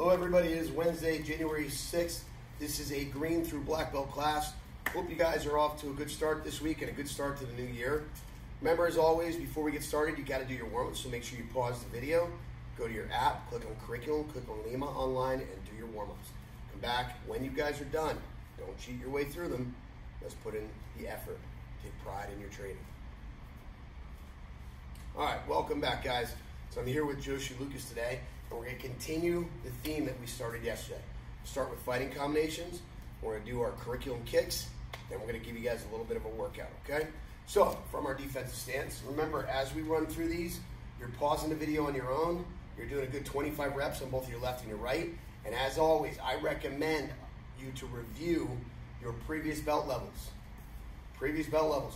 Hello everybody, it is Wednesday, January 6th. This is a green through black belt class. Hope you guys are off to a good start this week and a good start to the new year. Remember, as always, before we get started, you got to do your warm-ups, so make sure you pause the video, go to your app, click on curriculum, click on Lima Online, and do your warm-ups. Come back when you guys are done. Don't cheat your way through them. Let's put in the effort. Take pride in your training. All right, welcome back, guys. So I'm here with Joshi Lucas today, and we're going to continue the theme that we started yesterday. Start with fighting combinations. We're going to do our curriculum kicks, then we're going to give you guys a little bit of a workout, okay? So, from our defensive stance, remember, as we run through these, you're pausing the video on your own. You're doing a good 25 reps on both your left and your right. And as always, I recommend you to review your previous belt levels.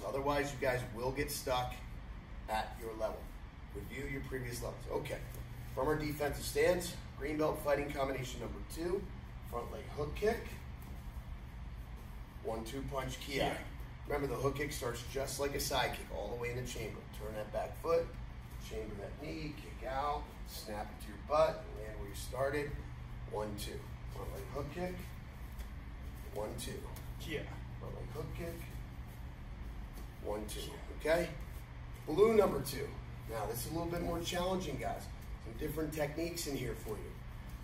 Otherwise, you guys will get stuck at your level. Review your previous levels. Okay, from our defensive stance, green belt fighting combination number 2, front leg hook kick, 1-2 punch ki. Remember, the hook kick starts just like a side kick, all the way in the chamber. Turn that back foot, chamber that knee, kick out, snap it to your butt, and land where you started. 1-2. Front leg hook kick, 1-2. Ki. Front leg hook kick, 1-2. Okay? Blue number 2. Now, this is a little bit more challenging, guys. Some different techniques in here for you.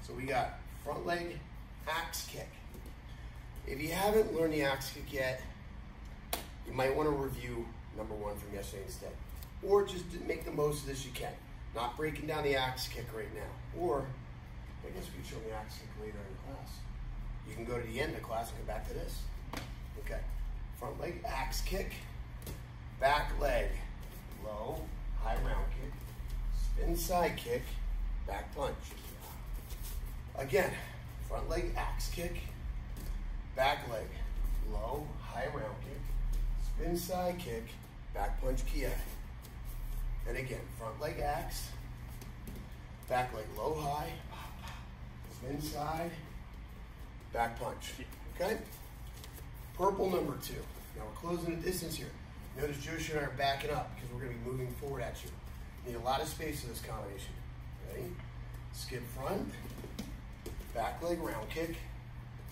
So we got front leg axe kick. If you haven't learned the axe kick yet, you might want to review number 1 from yesterday instead. Or just make the most of this you can. Not breaking down the axe kick right now. Or, I guess we can show the axe kick later in class. You can go to the end of class and come back to this. Okay. Front leg axe kick. Back leg low, high round kick. Spin side kick. Back punch. Again, front leg axe kick. Back leg low, high round kick. Spin side kick. Back punch ki. And again, front leg axe. Back leg low, high. Spin side. Back punch. Okay? Purple number 2. Now we're closing the distance here. Notice Joshi and I are backing up because we're going to be moving forward at you. Need a lot of space in this combination. Ready? Skip front. Back leg round kick.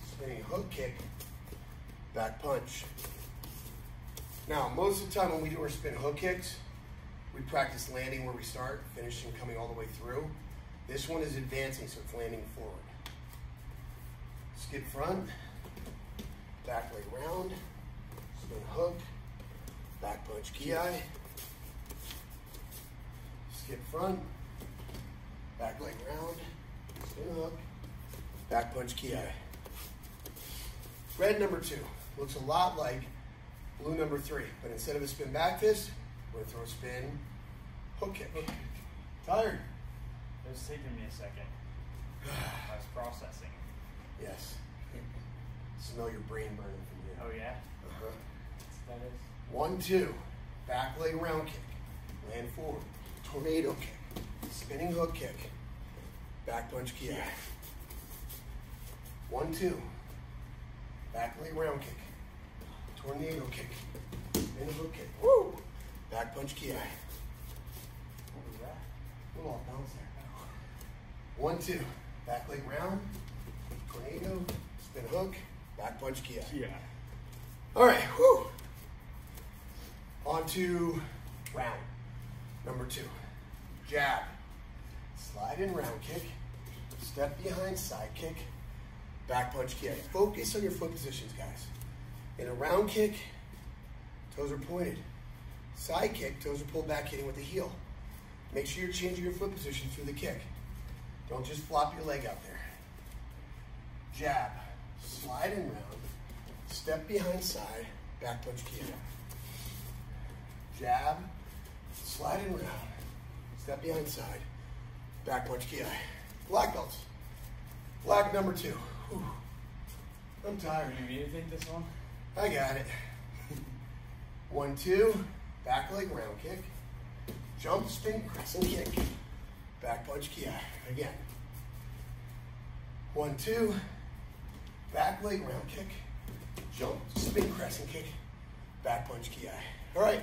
Spinning hook kick. Back punch. Now, most of the time when we do our spin hook kicks, we practice landing where we start, finishing coming all the way through. This one is advancing, so it's landing forward. Skip front. Back leg round. Spin hook. Back punch ki. Skip front. Back leg round. Spin hook. Back punch ki. Red number 2 looks a lot like blue number 3, but instead of a spin back fist, we're going to throw a spin hook kick. Tired? It was taking me a second. I was processing. Yes. Smell your brain burning from here. Oh yeah? Uh-huh. That is. 1-2. Back leg round kick. Land forward. Tornado kick. Spinning hook kick. Back punch ki. 1-2. Back leg round kick. Tornado kick. Spinning hook kick. Woo! Back punch ki. What was that? A little off balance there. 1-2. Back leg round. Tornado. Spin hook. Back punch ki. Yeah. All right. Whoo! On to round number 2. Jab. Slide in round kick. Step behind side kick. Back punch ki. Focus on your foot positions, guys. In a round kick, toes are pointed. Side kick, toes are pulled back, hitting with the heel. Make sure you're changing your foot position through the kick. Don't just flop your leg out there. Jab. Slide in round. Step behind side. Back punch ki. Jab, slide in round, step behind side, back punch ki. Black belts. Black number 2. Whew. I'm tired. You need me to take this one? I got it. 1-2, back leg round kick, jump, spin, crescent kick, back punch ki. Again. 1-2, back leg round kick, jump, spin, crescent kick, back punch ki. All right.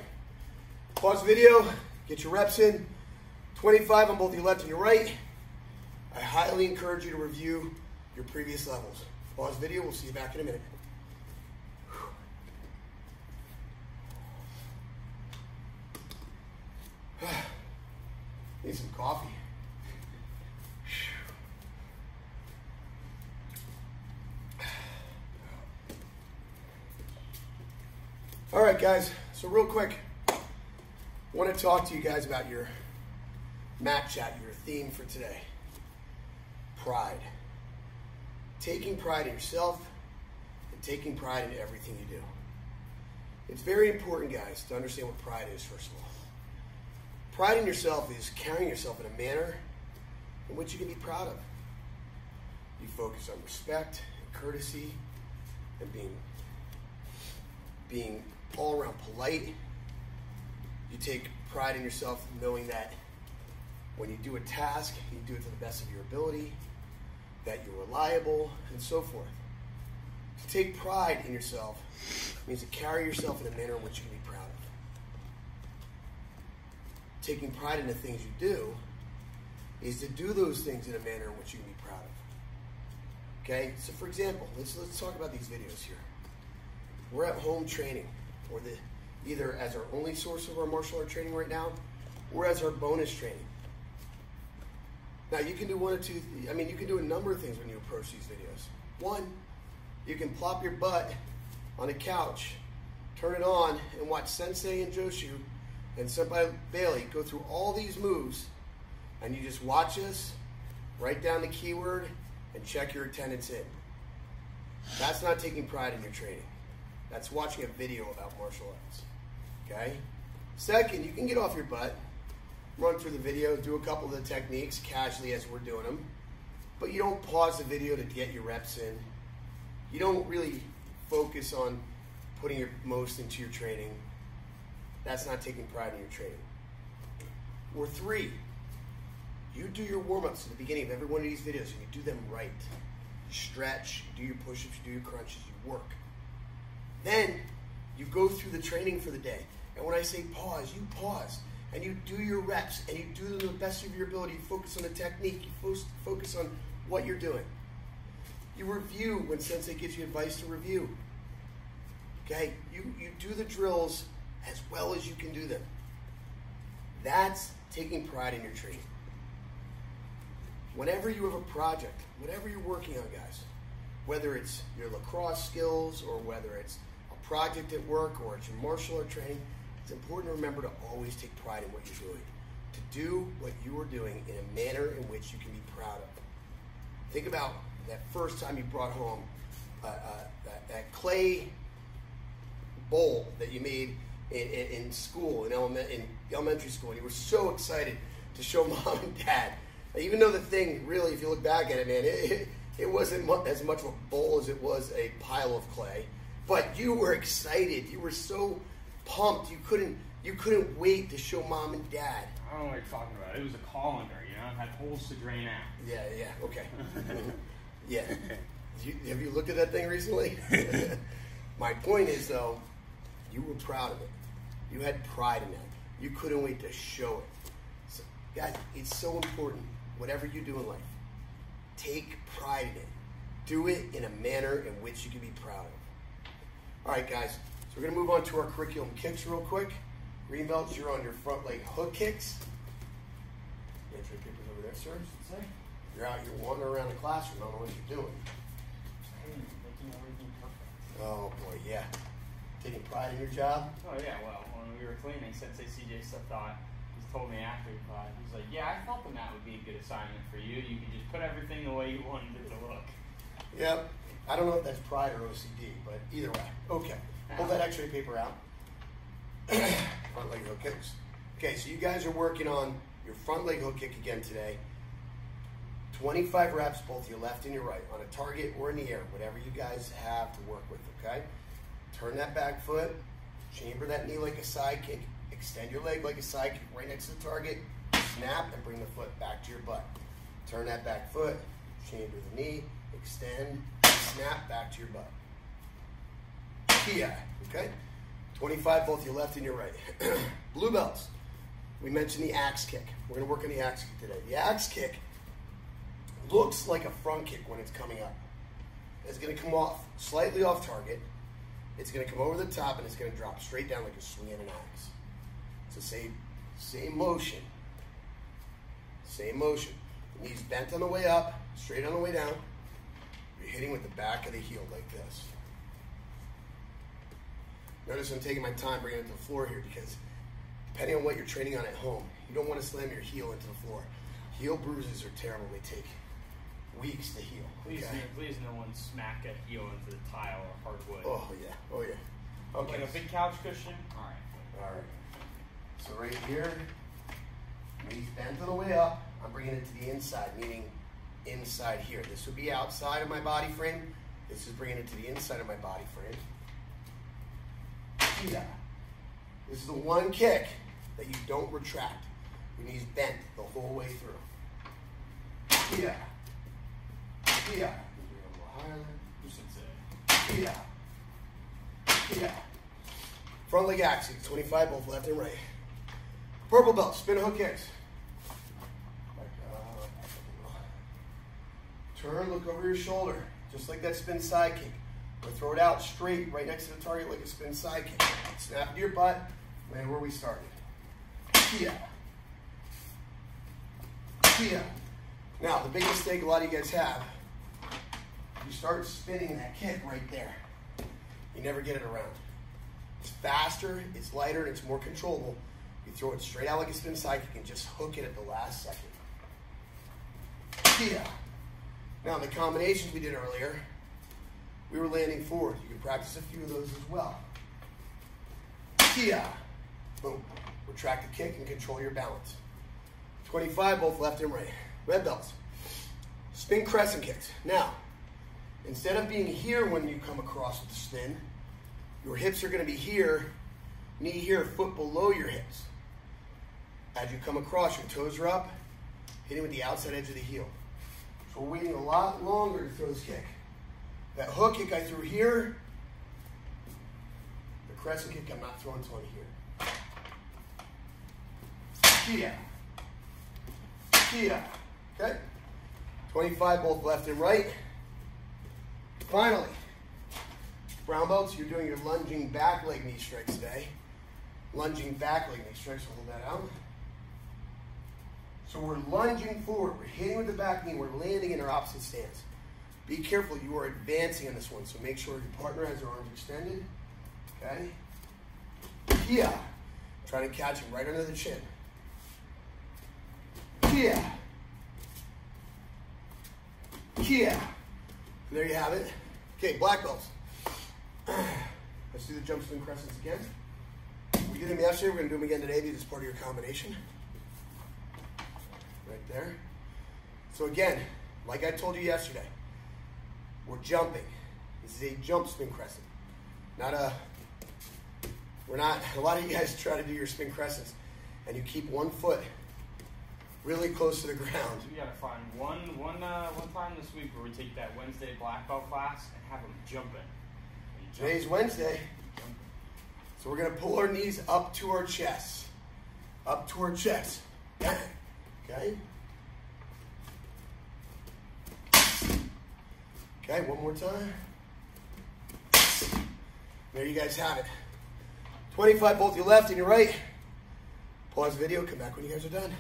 Pause the video, get your reps in. 25 on both your left and your right. I highly encourage you to review your previous levels. Pause video, we'll see you back in a minute. Need some coffee. All right, guys, so real quick, I want to talk to you guys about your mat chat, your theme for today. Pride. Taking pride in yourself and taking pride in everything you do. It's very important, guys, to understand what pride is, first of all. Pride in yourself is carrying yourself in a manner in which you can be proud of. You focus on respect and courtesy and being all around polite. You take pride in yourself knowing that when you do a task, you do it to the best of your ability, that you're reliable, and so forth. To take pride in yourself means to carry yourself in a manner in which you can be proud of. Taking pride in the things you do is to do those things in a manner in which you can be proud of. Okay? So for example, let's talk about these videos here. We're at home training, or either as our only source of our martial art training right now, or as our bonus training. Now you can do you can do a number of things when you approach these videos. One, you can plop your butt on a couch, turn it on, and watch Sensei and Joshu and Senpai Bailey go through all these moves, and you just watch us, write down the keyword, and check your attendance in. That's not taking pride in your training. That's watching a video about martial arts. Okay? Second, you can get off your butt, run through the video, do a couple of the techniques casually as we're doing them, but you don't pause the video to get your reps in. You don't really focus on putting your most into your training. That's not taking pride in your training. Or three, you do your warm-ups at the beginning of every one of these videos and you do them right. You stretch, you do your push-ups, you do your crunches, you work. Then you go through the training for the day. And when I say pause, you pause. And you do your reps, and you do them to the best of your ability. You focus on the technique. You focus on what you're doing. You review when Sensei gives you advice to review. Okay? You do the drills as well as you can do them. That's taking pride in your training. Whenever you have a project, whatever you're working on, guys, whether it's your lacrosse skills or whether it's a project at work or it's your martial art training, it's important to remember to always take pride in what you're doing. To do what you are doing in a manner in which you can be proud of. Think about that first time you brought home that clay bowl that you made in school, in elementary school, and you were so excited to show mom and dad. Even though the thing, really, if you look back at it, man, it wasn't as much of a bowl as it was a pile of clay. But you were excited. You were so pumped. You couldn't wait to show mom and dad. I don't know what you're talking about. It was a colander, you know? It had holes to drain out. Yeah, okay. Yeah. Have you looked at that thing recently? My point is, though, you were proud of it. You had pride in that. You couldn't wait to show it. So, guys, it's so important. Whatever you do in life, take pride in it. Do it in a manner in which you can be proud of. All right, guys. So we're going to move on to our curriculum kicks real quick. Green belts, you're on your front leg hook kicks. Entry papers over there, sir. You're out, you're wandering around the classroom, I don't know what you're doing. Making everything perfect. Oh boy, yeah. Taking pride in your job? Oh yeah, well, when we were cleaning, Sensei CJ thought, he told me after he thought, he's like, yeah, I thought the mat would be a good assignment for you. You could just put everything the way you wanted it to look. Yep. I don't know if that's pride or OCD, but either way. Okay. Pull that x-ray paper out. Front leg hook kicks. Okay, so you guys are working on your front leg hook kick again today. 25 reps, both your left and your right, on a target or in the air, whatever you guys have to work with, okay? Turn that back foot, chamber that knee like a side kick, extend your leg like a side kick right next to the target, snap, and bring the foot back to your butt. Turn that back foot, chamber the knee, extend, snap, back to your butt. Kia, okay? 25, both your left and your right. Blue belts. We mentioned the axe kick. We're going to work on the axe kick today. The axe kick looks like a front kick when it's coming up. It's going to come off, slightly off target. It's going to come over the top and it's going to drop straight down like you're swinging an axe. So same motion. Same motion. The knees bent on the way up, straight on the way down. You're hitting with the back of the heel like this. Notice I'm taking my time bringing it to the floor here because depending on what you're training on at home, you don't want to slam your heel into the floor. Heel bruises are terrible. They take weeks to heal. Please no one smack a heel into the tile or hardwood. Oh yeah, oh yeah. Okay. Like a big couch cushion? Alright. Alright. So right here, knees bent on the way up. I'm bringing it to the inside, meaning inside here. This would be outside of my body frame. This is bringing it to the inside of my body frame. Yeah. This is the one kick that you don't retract. Your knees bent the whole way through. Yeah. Yeah. A little higher. Yeah. Yeah. Front leg axis, 25, both left and right. Purple belt, spin hook kicks. Turn, look over your shoulder, just like that spin side kick. Or throw it out straight, right next to the target like a spin side kick. Snap into your butt, land where we started. Yeah. Yeah. Now, the big mistake a lot of you guys have, you start spinning that kick right there. You never get it around. It's faster, it's lighter, and it's more controllable. You throw it straight out like a spin side kick and just hook it at the last second. Yeah. Now, the combinations we did earlier, we were landing forward. You can practice a few of those as well. Yeah. Boom. Retract the kick and control your balance. 25, both left and right. Red belts. Spin crescent kicks. Now, instead of being here when you come across with the spin, your hips are going to be here, knee here, foot below your hips. As you come across, your toes are up, hitting with the outside edge of the heel. So we're waiting a lot longer to throw this kick. That hook kick I threw here, the crescent kick I'm not throwing until I'm here. Yeah. Yeah. Okay? 25, both left and right. Finally, brown belts, you're doing your lunging back leg knee strikes today. Lunging back leg knee strikes, hold that out. So we're lunging forward, we're hitting with the back knee, we're landing in our opposite stance. Be careful, you are advancing on this one, so make sure your partner has their arms extended. Okay? Yeah. Try to catch him right under the chin. Yeah. Yeah. And there you have it. Okay, black belts. Let's do the jump spin crescents again. We did them yesterday, we're going to do them again today because it's part of your combination. Right there. So again, like I told you yesterday, we're jumping. This is a jump spin crescent. A lot of you guys try to do your spin crescents and you keep one foot really close to the ground. We gotta find one time this week where we take that Wednesday black belt class and have them jumping. Today's Wednesday. So we're gonna pull our knees up to our chest. Up to our chest. Okay? Okay, one more time. There you guys have it. 25, both your left and your right. Pause the video, come back when you guys are done.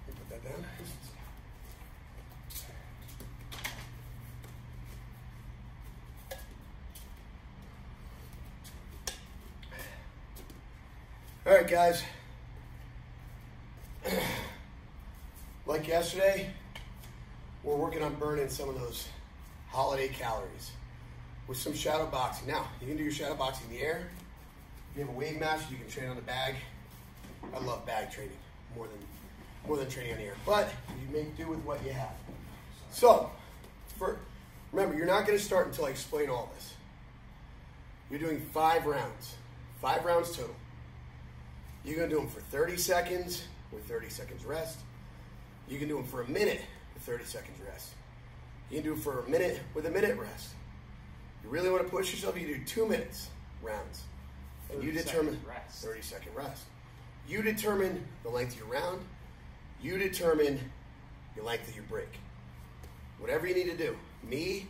Put that down. All right, guys. Like yesterday, we're working on burning some of those holiday calories with some shadow boxing. Now, you can do your shadow boxing in the air. If you have a wave master, you can train on the bag. I love bag training more than training on the air. But you make do with what you have. So, remember, you're not going to start until I explain all this. You're doing 5 rounds. 5 rounds total. You're going to do them for 30 seconds with 30 seconds rest. You can do them for a minute with 30 seconds rest. You can do it for a minute with a minute rest. You really want to push yourself, you do 2 minutes rounds. And you determine 30-second rest. You determine the length of your round. You determine your length of your break. Whatever you need to do. Me,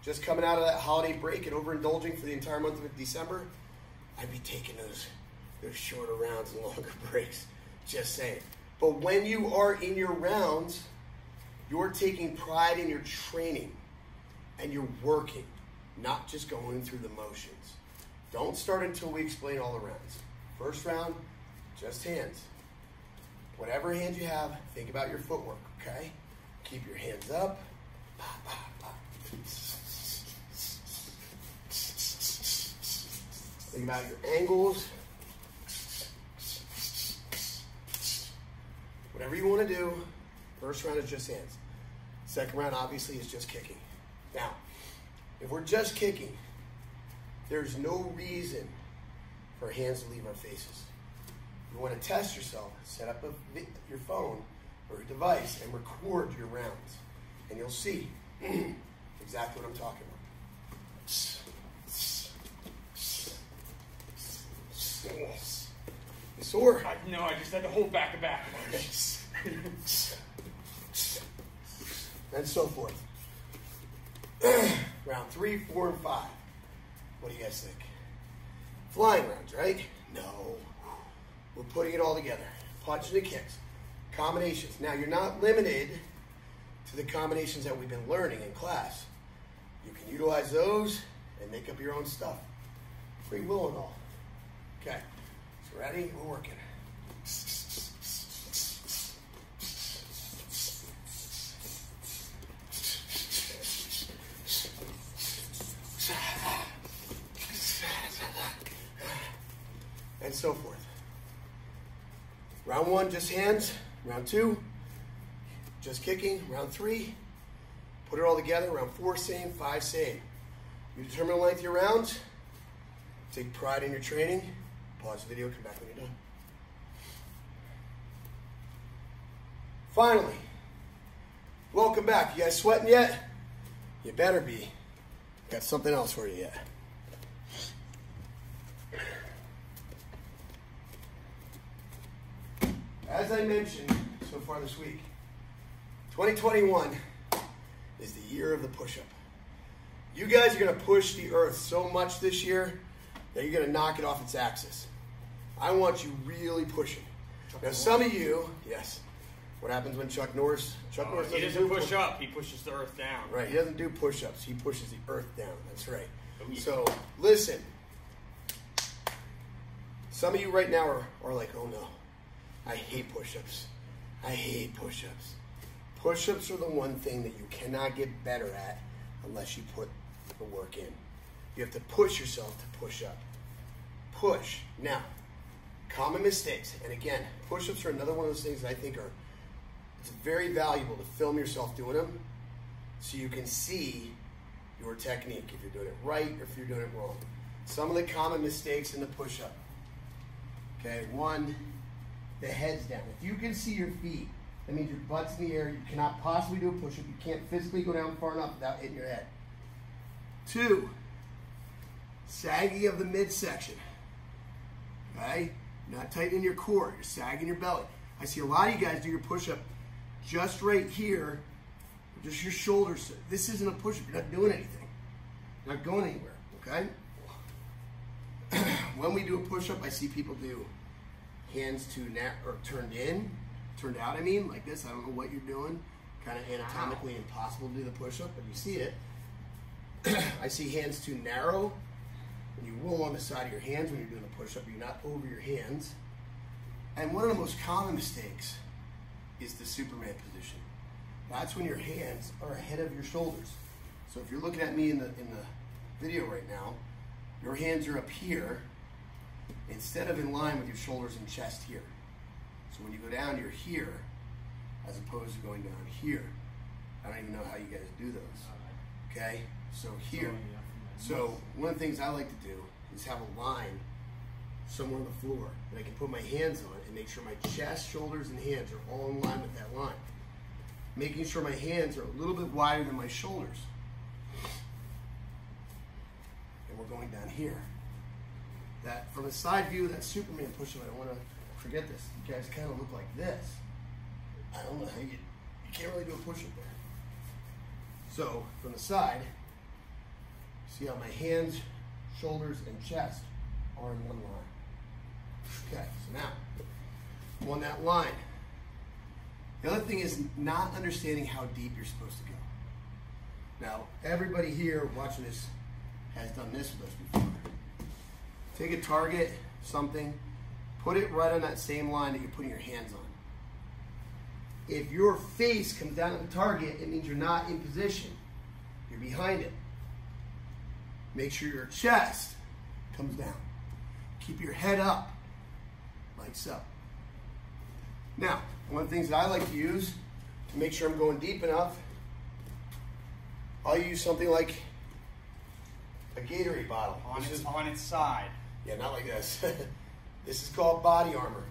just coming out of that holiday break and overindulging for the entire month of December, I'd be taking those shorter rounds and longer breaks. Just saying. But when you are in your rounds, you're taking pride in your training and you're working, not just going through the motions. Don't start until we explain all the rounds. First round, just hands. Whatever hands you have, think about your footwork, okay? Keep your hands up. Think about your angles. Whatever you want to do, first round is just hands. Second round, obviously, is just kicking. Now, if we're just kicking, there's no reason for hands to leave our faces. You want to test yourself, set up your phone or your device and record your rounds. And you'll see exactly what I'm talking about. Sore. No, I just had to hold back a back. And so forth. Round 3, 4, and 5. What do you guys think? Flying rounds, right? No. We're putting it all together. Punches and kicks. Combinations. Now, you're not limited to the combinations that we've been learning in class. You can utilize those and make up your own stuff. Free will and all. Okay. So ready? We're working. And so forth. Round 1, just hands. Round 2, just kicking. Round 3, put it all together. Round 4, same. 5, same. You determine the length of your rounds. Take pride in your training. Pause the video, come back when you're done. Finally, welcome back. You guys sweating yet? You better be. Got something else for you yet. As I mentioned so far this week, 2021 is the year of the push-up. You guys are going to push the earth so much this year that you're going to knock it off its axis. I want you really pushing. Now, some of you, yes, what happens when Chuck Norris he doesn't push up, he pushes the earth down. Right, he doesn't do push-ups, he pushes the earth down. That's right. Oh, yeah. So, listen. Some of you right now are like, oh no, I hate push-ups. I hate push-ups. Push-ups are the one thing that you cannot get better at unless you put the work in. You have to push yourself to push up. Push. Now, common mistakes. And again, push-ups are another one of those things that I think it's very valuable to film yourself doing them so you can see your technique, if you're doing it right or if you're doing it wrong. Some of the common mistakes in the push-up. Okay, 1, the head's down. If you can see your feet, that means your butt's in the air. You cannot possibly do a push-up. You can't physically go down far enough without hitting your head. 2, sagging of the midsection. Okay? Not tightening your core. You're sagging your belly. I see a lot of you guys do your push-up just right here, just your shoulders. This isn't a push-up. You're not doing anything. You're not going anywhere. Okay? When we do a push-up, I see people do hands turned out, like this. I don't know what you're doing. Kind of anatomically impossible to do the push-up, but you see it. I see hands too narrow. When you roll on the side of your hands when you're doing a push-up, you're not over your hands. And one of the most common mistakes is the Superman position. That's when your hands are ahead of your shoulders. So if you're looking at me in the video right now, your hands are up here instead of in line with your shoulders and chest here. So when you go down, you're here as opposed to going down here. I don't even know how you guys do those. Okay? So here. So one of the things I like to do is have a line somewhere on the floor that I can put my hands on and make sure my chest, shoulders, and hands are all in line with that line. Making sure my hands are a little bit wider than my shoulders. And we're going down here. That from a side view, that Superman push-up, I don't want to forget this. You guys kind of look like this. I don't know how you can't really do a push-up there. So from the side, see how my hands, shoulders, and chest are in one line. Okay, so now I'm on that line. The other thing is not understanding how deep you're supposed to go. Now, everybody here watching this has done this with us before. Take a target, something, put it right on that same line that you're putting your hands on. If your face comes down to the target, it means you're not in position. You're behind it. Make sure your chest comes down. Keep your head up, like so. Now, one of the things that I like to use to make sure I'm going deep enough, I'll use something like a Gatorade bottle. On its side. Yeah, not like this. This is called body armor.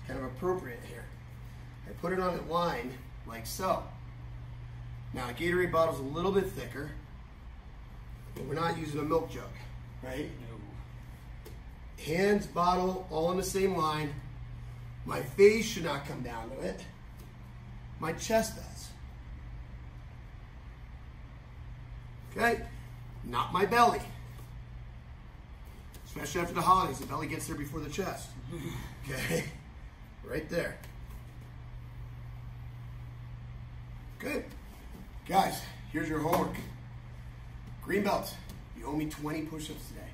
Kind of appropriate here. I put it on a line like so. Now, a Gatorade bottle's a little bit thicker, but we're not using a milk jug, right? No. Hands, bottle, all on the same line. My face should not come down to it. My chest does. Okay? Not my belly. Especially after the holidays, the belly gets there before the chest. Okay? Right there. Good. Guys, here's your homework. Green belts, you owe me 20 push-ups today.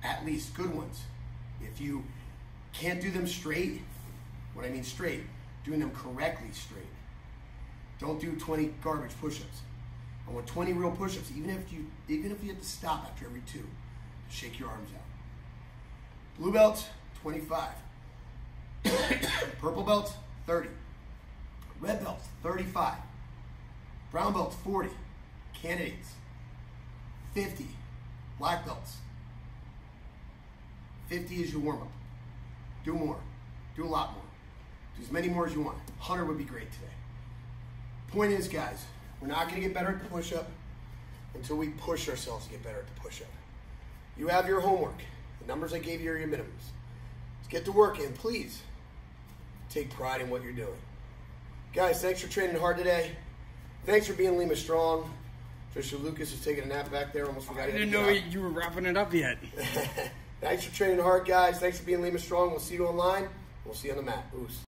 At least good ones. If you can't do them straight, what I mean straight, doing them correctly straight. Don't do 20 garbage push-ups. I want 20 real push-ups, even if you have to stop after every 2 to shake your arms out. Blue belts, 25. Purple belts, 30. Red belts, 35. Brown belts, 40. Candidates, 50. Black belts, 50 is your warm-up. Do more. Do a lot more. Do as many more as you want. 100 would be great today. Point is, guys, we're not going to get better at the push-up until we push ourselves to get better at the push-up. You have your homework. The numbers I gave you are your minimums. Let's get to work, and please take pride in what you're doing. Guys, thanks for training hard today. Thanks for being Lima Strong. Trisha Lucas is taking a nap back there. Almost forgot. I didn't know you were wrapping it up yet. Thanks for training hard, guys. Thanks for being Lima Strong. We'll see you online. We'll see you on the mat. Oos.